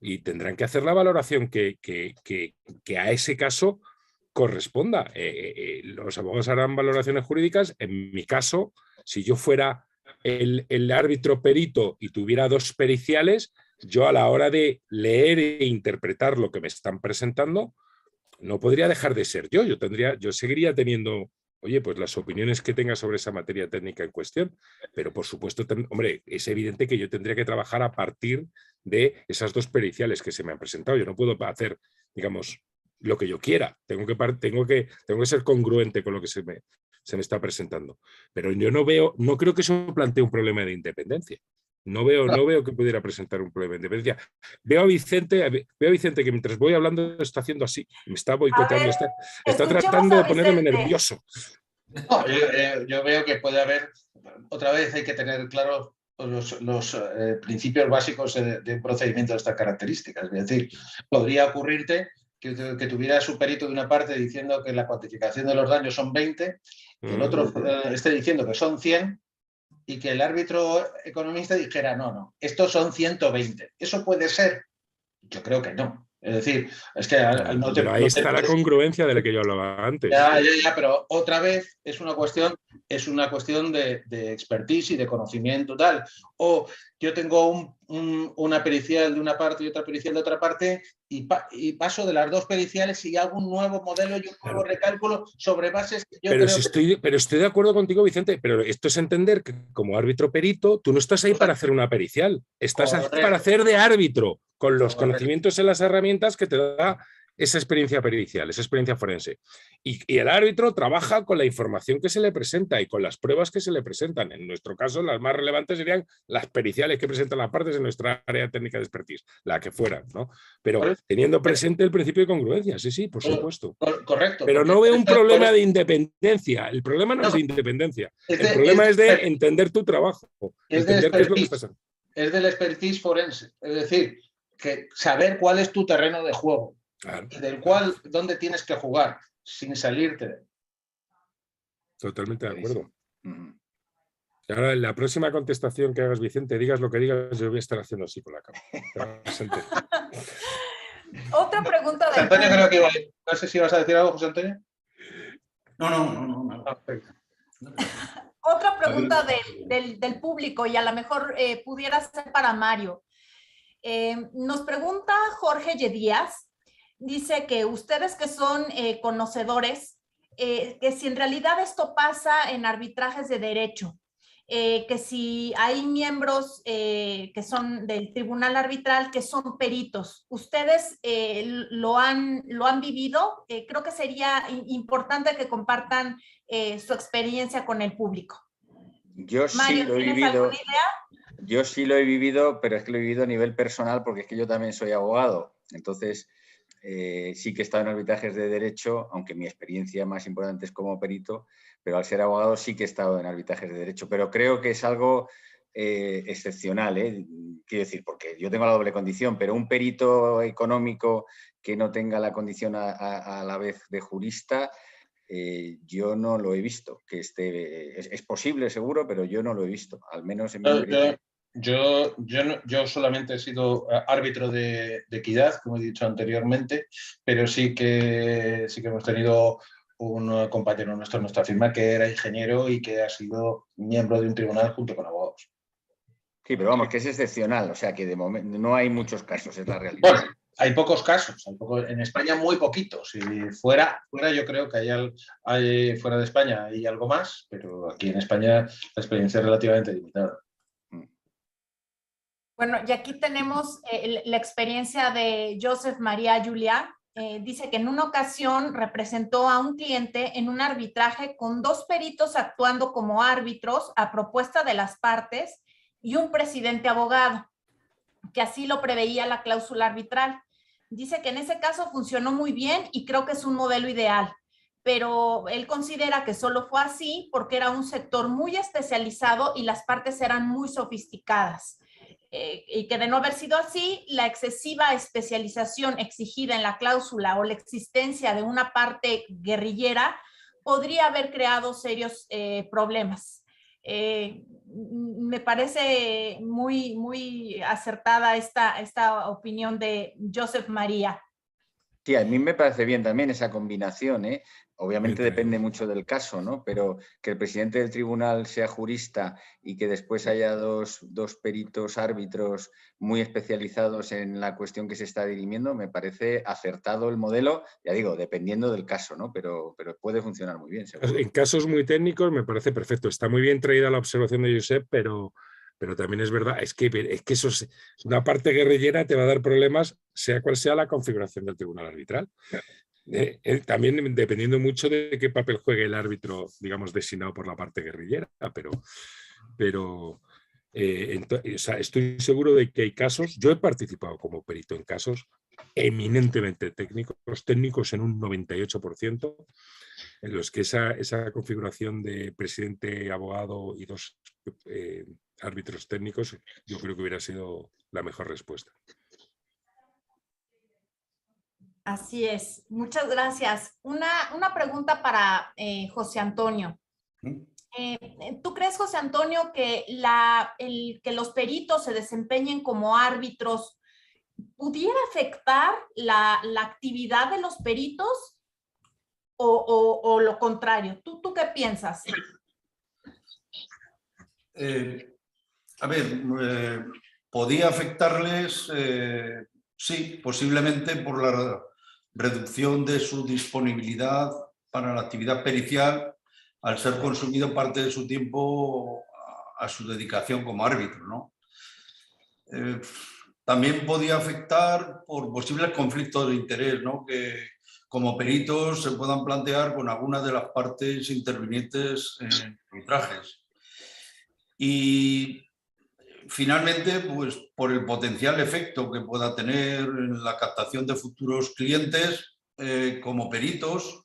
y tendrán que hacer la valoración que a ese caso corresponda. Los abogados harán valoraciones jurídicas. En mi caso, si yo fuera el árbitro perito y tuviera dos periciales, yo a la hora de leer e interpretar lo que me están presentando, no podría dejar de ser yo. Yo seguiría teniendo, oye, pues las opiniones que tenga sobre esa materia técnica en cuestión, pero por supuesto, hombre, es evidente que yo tendría que trabajar a partir de esas dos periciales que se me han presentado. Yo no puedo hacer, digamos, lo que yo quiera. Tengo que ser congruente con lo que se me está presentando. Pero yo no creo que eso plantee un problema de independencia. No veo que pudiera presentar un problema de independencia. Veo a Vicente que mientras voy hablando está haciendo así, me está boicoteando, está tratando de ponerme nervioso. No, yo veo que puede haber, otra vez hay que tener claro los principios básicos de un procedimiento de estas características. Es decir, podría ocurrirte que tuviera su perito de una parte diciendo que la cuantificación de los daños son 20, que el otro esté diciendo que son 100 y que el árbitro economista dijera no, estos son 120. ¿Eso puede ser? Yo creo que no. Es decir, es que pero ahí está la congruencia de la que yo hablaba antes. Ya, pero otra vez es una cuestión de expertise y de conocimiento tal. O yo tengo una pericial de una parte y otra pericial de otra parte y paso de las dos periciales y hago un nuevo modelo y un nuevo recálculo sobre bases que yo pero estoy de acuerdo contigo, Vicente, pero esto es entender que como árbitro perito, tú no estás ahí para hacer una pericial, estás ahí para hacer de árbitro, con los conocimientos en las herramientas que te da esa experiencia pericial, esa experiencia forense. Y el árbitro trabaja con la información que se le presenta y con las pruebas que se le presentan. En nuestro caso, las más relevantes serían las periciales que presentan las partes en nuestra área técnica de expertise, la que fuera, ¿no? Pero teniendo presente el principio de congruencia, sí, por supuesto. Correcto. Pero no veo un problema de independencia. El problema no es de independencia. El problema es de entender tu trabajo. Es del expertise forense. Es decir, que saber cuál es tu terreno de juego. Claro. Y del cual, dónde tienes que jugar, sin salirte de él. Totalmente de acuerdo. Y ahora, en la próxima contestación que hagas, Vicente, digas lo que digas, yo voy a estar haciendo así con la cámara. Otra pregunta de Antonio, creo que no sé si vas a decir algo, José Antonio. No. Otra Otra pregunta del público, y a lo mejor pudiera ser para Mario. Nos pregunta Jorge Yedías, dice que ustedes que son conocedores, que si en realidad esto pasa en arbitrajes de derecho, que si hay miembros que son del tribunal arbitral que son peritos, ¿ustedes lo han vivido? Creo que sería importante que compartan su experiencia con el público. Yo sí Mario, lo he ¿tienes vivido. alguna idea? Yo sí lo he vivido, pero es que lo he vivido a nivel personal porque es que yo también soy abogado. Entonces, sí que he estado en arbitrajes de derecho, aunque mi experiencia más importante es como perito, pero al ser abogado sí que he estado en arbitrajes de derecho. Pero creo que es algo excepcional, quiero decir, porque yo tengo la doble condición, pero un perito económico que no tenga la condición a la vez de jurista, yo no lo he visto. Que es posible, seguro, pero yo no lo he visto, al menos en mi experiencia. Yo solamente he sido árbitro de equidad, como he dicho anteriormente, pero sí que hemos tenido un compañero nuestro en nuestra firma que era ingeniero y que ha sido miembro de un tribunal junto con abogados. Sí, pero vamos, que es excepcional, o sea que de momento no hay muchos casos, es la realidad. Bueno, hay pocos casos, en España muy poquitos. Y fuera yo creo que hay fuera de España hay algo más, pero aquí en España la experiencia es relativamente limitada. Bueno, y aquí tenemos la experiencia de Joseph María Juliá. Dice que en una ocasión representó a un cliente en un arbitraje con 2 peritos actuando como árbitros a propuesta de las partes y un presidente abogado, que así lo preveía la cláusula arbitral. Dice que en ese caso funcionó muy bien y creo que es un modelo ideal, pero él considera que solo fue así porque era un sector muy especializado y las partes eran muy sofisticadas. Y que de no haber sido así, la excesiva especialización exigida en la cláusula o la existencia de una parte guerrillera podría haber creado serios problemas. Me parece muy, muy acertada esta opinión de Joseph María. Sí, a mí me parece bien también esa combinación, ¿eh? Obviamente depende mucho del caso, ¿no? Pero que el presidente del tribunal sea jurista y que después haya dos peritos árbitros muy especializados en la cuestión que se está dirimiendo, me parece acertado el modelo, ya digo, dependiendo del caso, ¿no? Pero puede funcionar muy bien, seguro. En casos muy técnicos me parece perfecto. Está muy bien traída la observación de Josep, pero también es verdad, es que eso es una parte guerrillera, te va a dar problemas, sea cual sea la configuración del tribunal arbitral. También dependiendo mucho de qué papel juegue el árbitro, digamos, designado por la parte guerrillera, pero o sea, estoy seguro de que hay casos, yo he participado como perito en casos eminentemente técnicos en un 98%, en los que esa configuración de presidente, abogado y 2 árbitros técnicos, yo creo que hubiera sido la mejor respuesta. Así es. Muchas gracias. Una pregunta para José Antonio. ¿Tú crees, José Antonio, que que los peritos se desempeñen como árbitros pudiera afectar la actividad de los peritos o lo contrario? ¿Tú qué piensas? A ver, podía afectarles, sí, posiblemente por la reducción de su disponibilidad para la actividad pericial al ser consumido parte de su tiempo a su dedicación como árbitro, ¿no? También podía afectar por posibles conflictos de interés, ¿no? Que como peritos se puedan plantear con algunas de las partes intervinientes en arbitrajes. Y finalmente, pues por el potencial efecto que pueda tener en la captación de futuros clientes como peritos,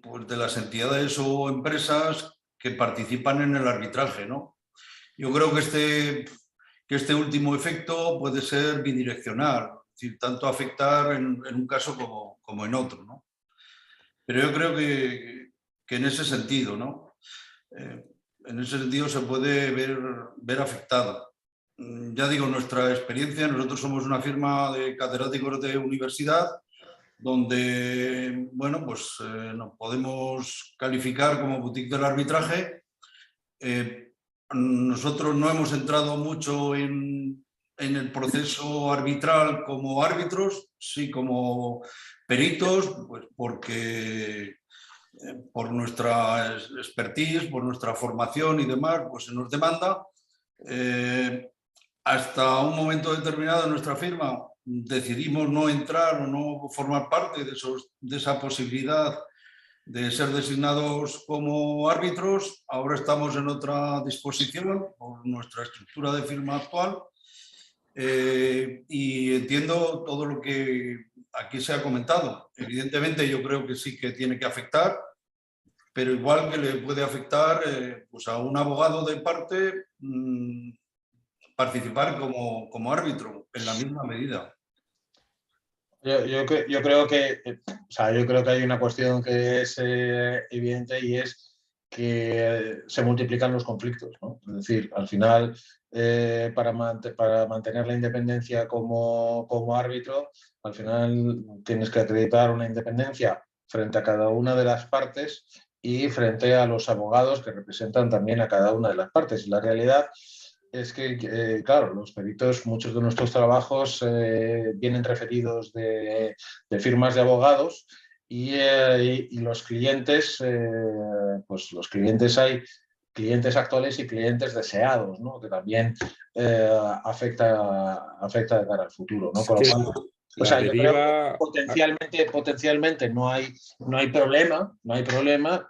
pues de las entidades o empresas que participan en el arbitraje, ¿no? Yo creo que este último efecto puede ser bidireccional, es decir, tanto afectar en un caso como en otro, ¿no? Pero yo creo que en ese sentido, ¿no? En ese sentido se puede ver afectada. Ya digo, nuestra experiencia, nosotros somos una firma de catedráticos de universidad, donde, bueno, pues nos podemos calificar como boutique del arbitraje. Nosotros no hemos entrado mucho en el proceso arbitral como árbitros, sí como peritos, pues porque por nuestra expertise, por nuestra formación y demás, pues se nos demanda. Hasta un momento determinado en nuestra firma decidimos no entrar o no formar parte de esa posibilidad de ser designados como árbitros. Ahora estamos en otra disposición por nuestra estructura de firma actual, y entiendo todo lo que aquí se ha comentado. Evidentemente yo creo que sí que tiene que afectar, pero igual que le puede afectar pues a un abogado de parte participar como árbitro en la misma medida. Yo creo que, o sea, yo creo que hay una cuestión que es evidente, y es que se multiplican los conflictos, ¿no? Es decir, al final, para mantener la independencia como árbitro, al final tienes que acreditar una independencia frente a cada una de las partes y frente a los abogados que representan también a cada una de las partes. Y la realidad es que, claro, los peritos, muchos de nuestros trabajos vienen referidos de firmas de abogados, y los clientes, pues los clientes, hay clientes actuales y clientes deseados, ¿no? Que también afecta de cara al futuro, ¿no? Con lo cual, o sea, yo creo que potencialmente no hay problema,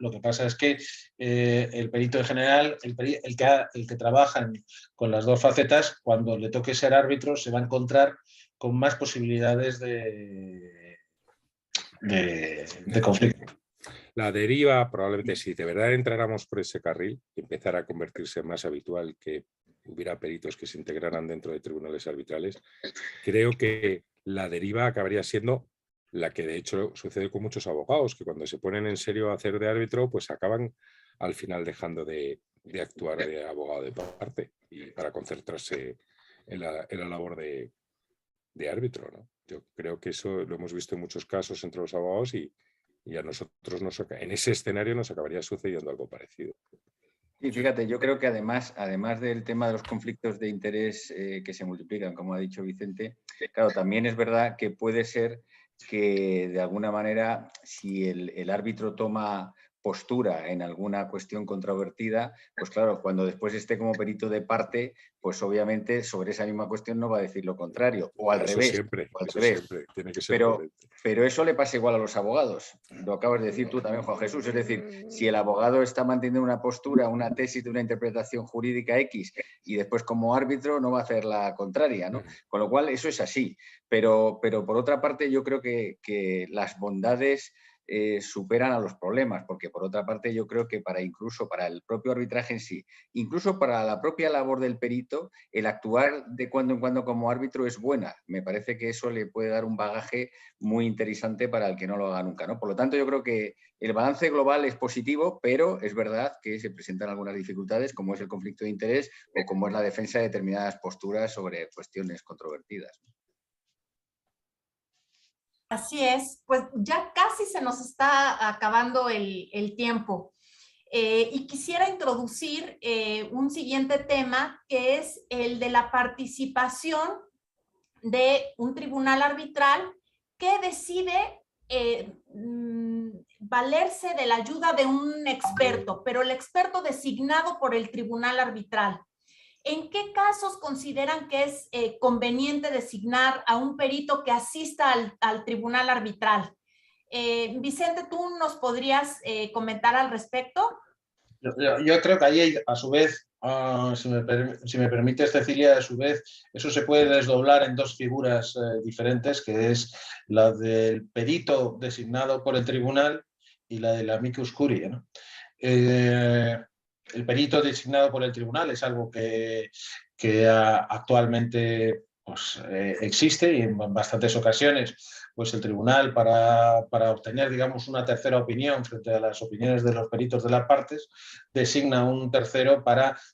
Lo que pasa es que el perito en general, el que trabaja con las dos facetas, cuando le toque ser árbitro, se va a encontrar con más posibilidades de conflicto. La deriva, probablemente, si de verdad entráramos por ese carril y empezara a convertirse más habitual que hubiera peritos que se integraran dentro de tribunales arbitrales, creo que la deriva acabaría siendo la que de hecho sucede con muchos abogados, que cuando se ponen en serio a hacer de árbitro, pues acaban al final dejando de actuar de abogado de parte y para concentrarse en la labor de árbitro, ¿no? Yo creo que eso lo hemos visto en muchos casos entre los abogados, y a nosotros en ese escenario nos acabaría sucediendo algo parecido. Y fíjate, yo creo que además del tema de los conflictos de interés que se multiplican, como ha dicho Vicente, claro, también es verdad que puede ser que de alguna manera, si el árbitro toma postura en alguna cuestión controvertida, pues claro, cuando después esté como perito de parte, pues obviamente sobre esa misma cuestión no va a decir lo contrario, o al revés. Siempre tiene que ser pero eso le pasa igual a los abogados. Lo acabas de decir tú también, Juan Jesús. Es decir, si el abogado está manteniendo una postura, una tesis de una interpretación jurídica X, y después como árbitro no va a hacer la contraria, ¿no? Con lo cual eso es así. Pero por otra parte yo creo que las bondades superan a los problemas, porque por otra parte yo creo que incluso para el propio arbitraje en sí, incluso para la propia labor del perito, el actuar de cuando en cuando como árbitro es buena. Me parece que eso le puede dar un bagaje muy interesante para el que no lo haga nunca, ¿no? Por lo tanto, yo creo que el balance global es positivo, pero es verdad que se presentan algunas dificultades, como es el conflicto de interés o como es la defensa de determinadas posturas sobre cuestiones controvertidas. Así es, pues ya casi se nos está acabando el tiempo. Y quisiera introducir un siguiente tema, que es el de la participación de un tribunal arbitral que decide valerse de la ayuda de un experto, pero el experto designado por el tribunal arbitral. ¿En qué casos consideran que es conveniente designar a un perito que asista al tribunal arbitral? Vicente, ¿tú nos podrías comentar al respecto? Yo creo que ahí, a su vez, si me permite, Cecilia, a su vez, eso se puede desdoblar en dos figuras diferentes, que es la del perito designado por el tribunal y la del amicus curiae, ¿no? El perito designado por el tribunal es algo que actualmente pues, existe, y en bastantes ocasiones pues el tribunal, para obtener, digamos, una tercera opinión frente a las opiniones de los peritos de las partes, designa un tercero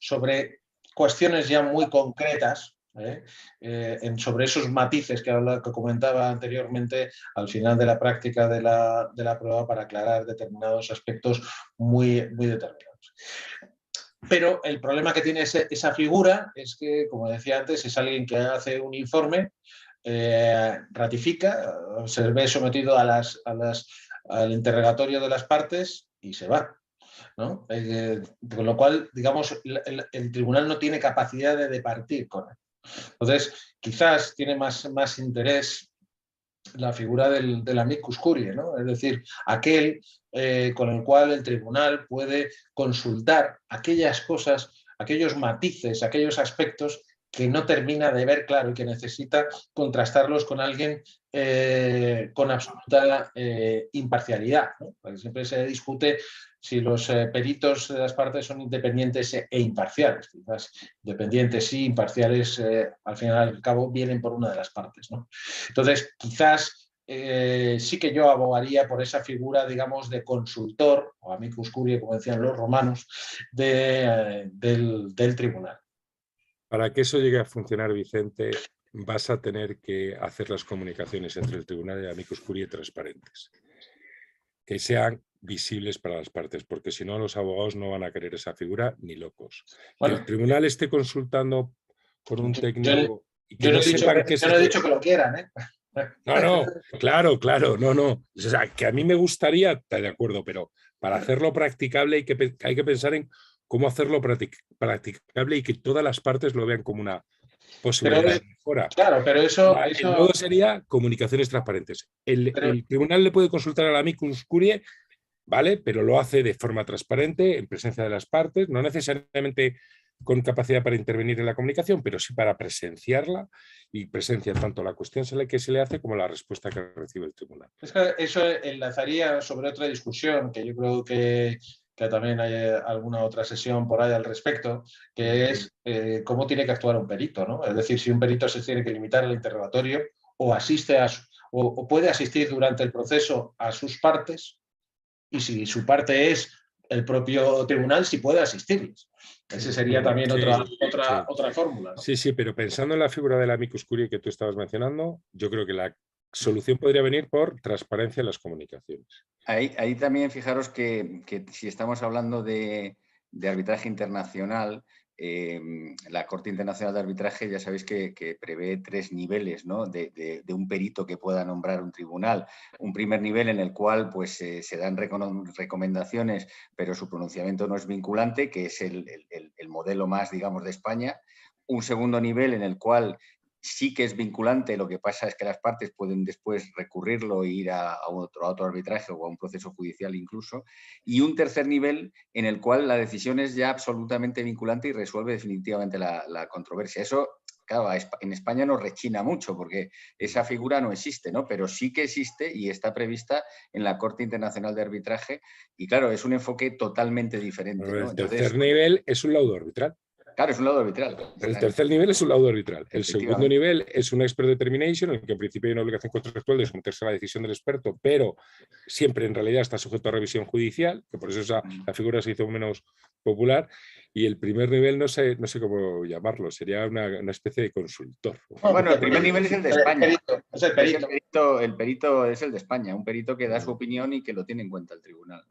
sobre cuestiones ya muy concretas, sobre esos matices que comentaba anteriormente al final de la práctica de la prueba para aclarar determinados aspectos muy determinados. Pero el problema que tiene esa figura es que, como decía antes, es alguien que hace un informe, ratifica, se ve sometido al interrogatorio de las partes y se va, ¿no? Con lo cual, digamos, el tribunal no tiene capacidad de departir con él. Entonces, quizás tiene más interés la figura del amicus curiae, ¿no? Es decir, aquel con el cual el tribunal puede consultar aquellas cosas, aquellos matices, aquellos aspectos que no termina de ver claro y que necesita contrastarlos con alguien con absoluta imparcialidad, ¿no? Porque siempre se discute si los peritos de las partes son independientes e imparciales. Quizás independientes sí, imparciales al fin y al cabo vienen por una de las partes, ¿no? Entonces, quizás sí que yo abogaría por esa figura, digamos, de consultor, o amicus curiae, como decían los romanos, del tribunal. Para que eso llegue a funcionar, Vicente, vas a tener que hacer las comunicaciones entre el tribunal y el amicus curiae transparentes, que sean visibles para las partes, porque si no los abogados no van a querer esa figura ni locos. Bueno, que el tribunal esté consultando con un técnico y que yo no no sepan que he dicho que lo quieran, ¿eh? No, claro, no. O sea, que a mí me gustaría, estar de acuerdo, pero para hacerlo practicable hay que pensar en cómo hacerlo practicable y que todas las partes lo vean como una posibilidad de mejora. Claro, pero eso... El modo sería comunicaciones transparentes. El tribunal le puede consultar al amicus curiae, ¿vale? Pero lo hace de forma transparente, en presencia de las partes, no necesariamente con capacidad para intervenir en la comunicación, pero sí para presenciarla y presencia tanto la cuestión que se le hace como la respuesta que recibe el tribunal. Es que eso enlazaría sobre otra discusión que yo creo que también hay alguna otra sesión por ahí al respecto, que es cómo tiene que actuar un perito, ¿no? Es decir, si un perito se tiene que limitar al interrogatorio o asiste o puede asistir durante el proceso a sus partes, y si su parte es el propio tribunal, si puede asistirles. Esa sería también otra fórmula, ¿no? Sí, pero pensando en la figura del amicus curiae que tú estabas mencionando, yo creo que la solución podría venir por transparencia en las comunicaciones. Ahí también fijaros que si estamos hablando de arbitraje internacional, la Corte Internacional de Arbitraje ya sabéis que prevé 3 niveles, ¿no? de un perito que pueda nombrar un tribunal. Un primer nivel en el cual pues, se dan recomendaciones, pero su pronunciamiento no es vinculante, que es el modelo más, digamos, de España. Un segundo nivel en el cual sí que es vinculante, lo que pasa es que las partes pueden después recurrirlo e ir a otro arbitraje o a un proceso judicial incluso. Y un tercer nivel en el cual la decisión es ya absolutamente vinculante y resuelve definitivamente la controversia. Eso, claro, en España nos rechina mucho porque esa figura no existe, ¿no? Pero sí que existe y está prevista en la Corte Internacional de Arbitraje. Y claro, es un enfoque totalmente diferente, ¿no? El tercer nivel es un laudo arbitral. Claro, es un laudo arbitral. El tercer nivel es un laudo arbitral. El segundo nivel es un expert determination, en el que en principio hay una obligación contractual de someterse a la decisión del experto, pero siempre en realidad está sujeto a revisión judicial, que por eso la figura se hizo menos popular. Y el primer nivel no sé cómo llamarlo, sería una especie de consultor. Bueno, el primer nivel es el de España. Es el perito. El perito es el de España, un perito que da su opinión y que lo tiene en cuenta el tribunal.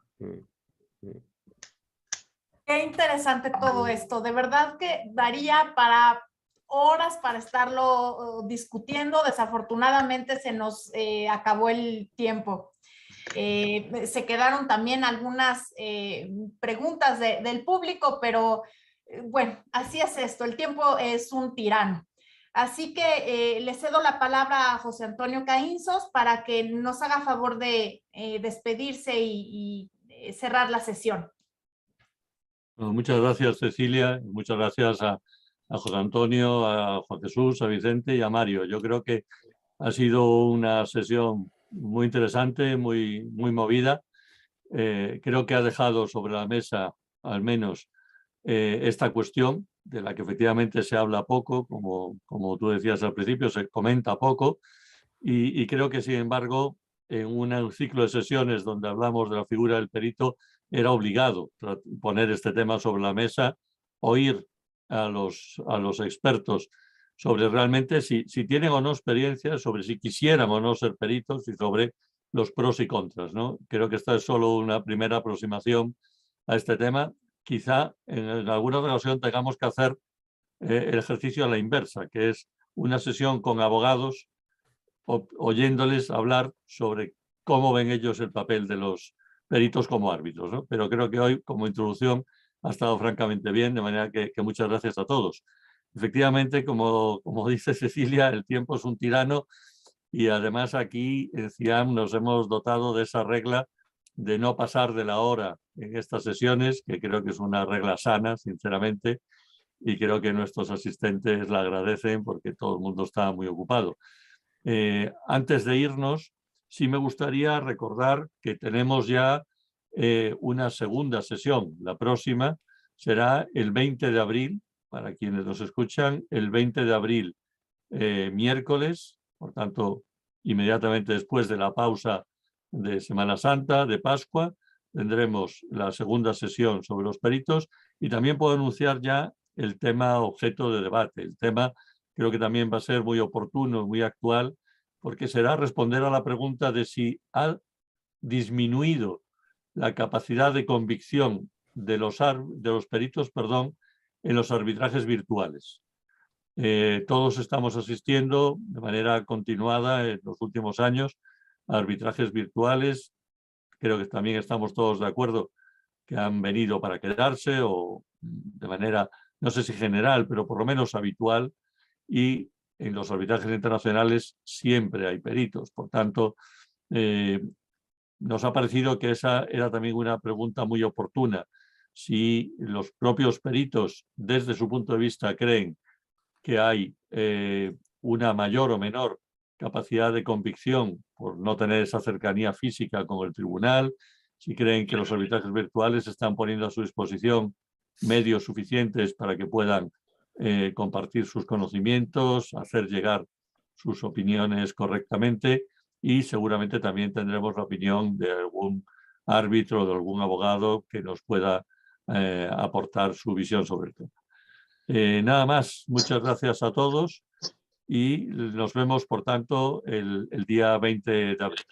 Qué interesante todo esto. De verdad que daría para horas para estarlo discutiendo. Desafortunadamente se nos acabó el tiempo. Se quedaron también algunas preguntas del público, pero bueno, así es esto. El tiempo es un tirano. Así que le cedo la palabra a José Antonio Caínzos para que nos haga favor de despedirse y cerrar la sesión. Bueno, muchas gracias, Cecilia. Muchas gracias a José Antonio, a Juan Jesús, a Vicente y a Mario. Yo creo que ha sido una sesión muy interesante, muy movida. Creo que ha dejado sobre la mesa, al menos, esta cuestión, de la que efectivamente se habla poco, como tú decías al principio, se comenta poco. Y creo que, sin embargo, en un ciclo de sesiones donde hablamos de la figura del perito, era obligado poner este tema sobre la mesa, oír a los expertos sobre realmente si tienen o no experiencia, sobre si quisieran o no ser peritos y sobre los pros y contras, ¿no? Creo que esta es solo una primera aproximación a este tema. Quizá en alguna ocasión tengamos que hacer el ejercicio a la inversa, que es una sesión con abogados oyéndoles hablar sobre cómo ven ellos el papel de los peritos como árbitros, ¿no? Pero creo que hoy, como introducción, ha estado francamente bien, de manera que muchas gracias a todos. Efectivamente, como dice Cecilia, el tiempo es un tirano y además aquí en CIAM nos hemos dotado de esa regla de no pasar de la hora en estas sesiones, que creo que es una regla sana, sinceramente, y creo que nuestros asistentes la agradecen porque todo el mundo está muy ocupado. Antes de irnos, sí me gustaría recordar que tenemos ya una segunda sesión. La próxima será el 20 de abril, para quienes nos escuchan, el 20 de abril, miércoles, por tanto, inmediatamente después de la pausa de Semana Santa, de Pascua, tendremos la segunda sesión sobre los peritos y también puedo anunciar ya el tema objeto de debate. El tema creo que también va a ser muy oportuno, muy actual, porque será responder a la pregunta de si ha disminuido la capacidad de convicción de los peritos, en los arbitrajes virtuales. Todos estamos asistiendo de manera continuada en los últimos años a arbitrajes virtuales. Creo que también estamos todos de acuerdo que han venido para quedarse o de manera, no sé si general, pero por lo menos habitual. Y en los arbitrajes internacionales siempre hay peritos. Por tanto, nos ha parecido que esa era también una pregunta muy oportuna. Si los propios peritos, desde su punto de vista, creen que hay una mayor o menor capacidad de convicción por no tener esa cercanía física con el tribunal, si creen que los arbitrajes virtuales están poniendo a su disposición medios suficientes para que puedan compartir sus conocimientos, hacer llegar sus opiniones correctamente y seguramente también tendremos la opinión de algún árbitro o de algún abogado que nos pueda aportar su visión sobre el tema. Nada más, muchas gracias a todos y nos vemos, por tanto, el día 20 de abril.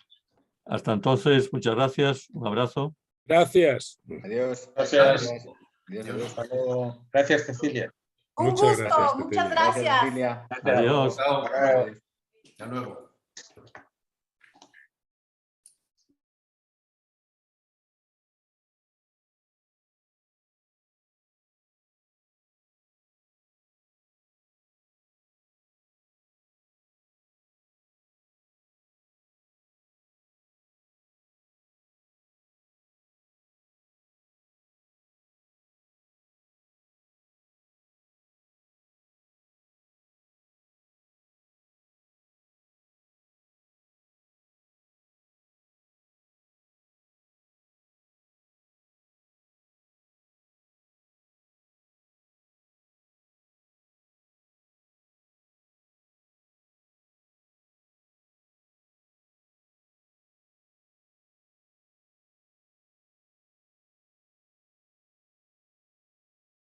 Hasta entonces, muchas gracias, un abrazo. Gracias. Adiós. Gracias. Adiós. Gracias, Cecilia. Un Muchas gusto, gracias, muchas Cecilia. gracias. Cecilia. Adiós. Chao. Hasta luego. Hasta luego.